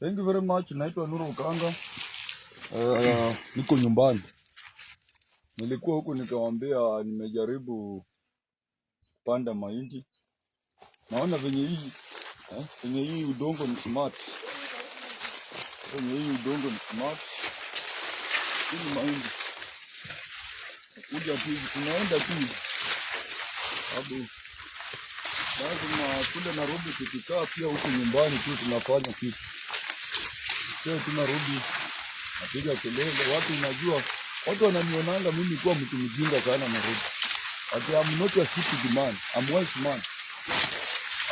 Thank you very much. Naitwa Nuru Ukanga. Niko nyumbani. Nilikuwa huku nikawaambia nimejaribu kupanda mahindi. Naona venye hii udongo ni smart. Venye hii udongo ni smart. Hii mahindi. Kuja tu tunaenda tu. Sababu lazima kule Nairobi tukikaa pia huku nyumbani tu tunafanya kitu. Sio tunarudi napiga kelele, watu unajua, watu wananionanga mimi kuwa mtu mjinga sana Nairobi. Ati I'm not a stupid man, I'm wise man.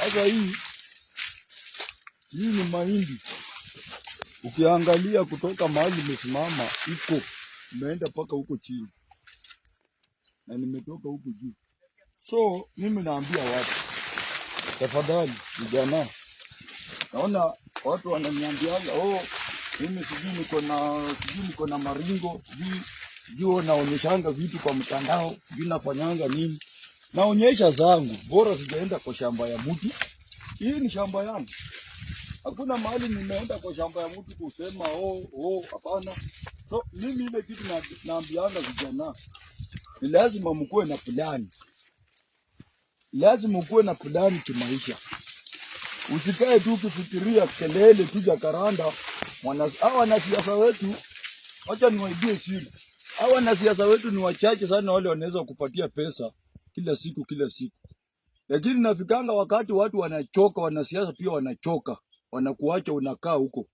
Sasa hii ni mahindi. Ukiangalia kutoka mahali nimesimama iko imeenda paka huko chini. Na nimetoka huko juu. So mimi naambia watu, tafadhali vijana, naona watu wananiambianga mimi sijui niko na maringo, sijui naonyeshanga vitu kwa mtandao, sijui nafanyanga nini. Naonyesha zangu, bora sijaenda kwa shamba ya mtu. Hii ni shamba yangu. Hakuna mahali nimeenda kwa shamba ya mtu kusema hapana. So mimi ile kitu naambianga vijana, ni lazima mkuwe na plani. Lazima mkuwe na plani kimaisha. Usikae tu kufikiria kelele tu Jakaranda. Hawa wanasiasa wetu, acha niwaibie siri. Hawa wanasiasa wetu ni wachache sana wale wanaweza kupatia pesa kila siku. Lakini nafikanga wakati watu wanachoka, wanasiasa pia wanachoka, wanakuacha unakaa huko.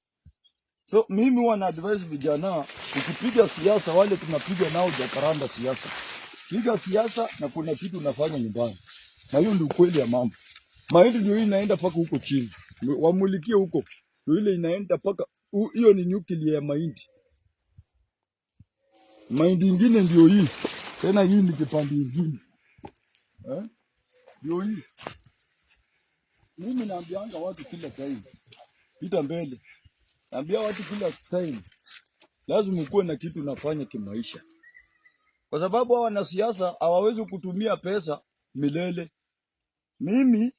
So mimi wana advise vijana, ukipiga siasa wale tunapiga nao Jakaranda siasa. Piga siasa na kuna kitu unafanya nyumbani. Na hiyo ndio ukweli ya mambo. Mahindi ndio inaenda paka huko chini. Wamulikie huko. Ndio ile inaenda paka hiyo ni nyuklia ya mahindi. Mahindi ingine ndio hii. Tena hii ni kipande kingine. Ndio hii. Mimi naambianga watu kila time. Pita mbele. Naambia watu kila time. Lazima ukuwe na kitu unafanya kimaisha. Kwa sababu hawa wanasiasa hawawezi kutumia pesa milele. Mimi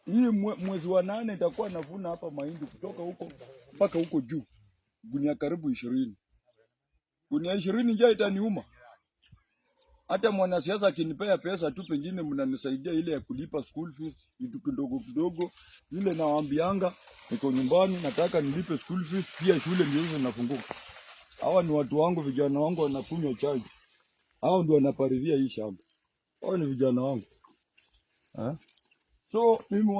hii mwezi wa 8 nitakuwa navuna hapa mahindi kutoka huko mpaka huko juu. Gunia karibu 20. Gunia 20 njaa itaniuma. Hata mwanasiasa akinipea pesa tu pengine mnanisaidia ile ya kulipa school fees, vitu kidogo. Ile nawaambianga niko nyumbani nataka nilipe school fees pia shule ndio zinafunguka. Hawa ni watu wangu, vijana wangu wanakunywa chai. Hao ndio wanapalilia hii shamba. Hao ni vijana wangu. So mimi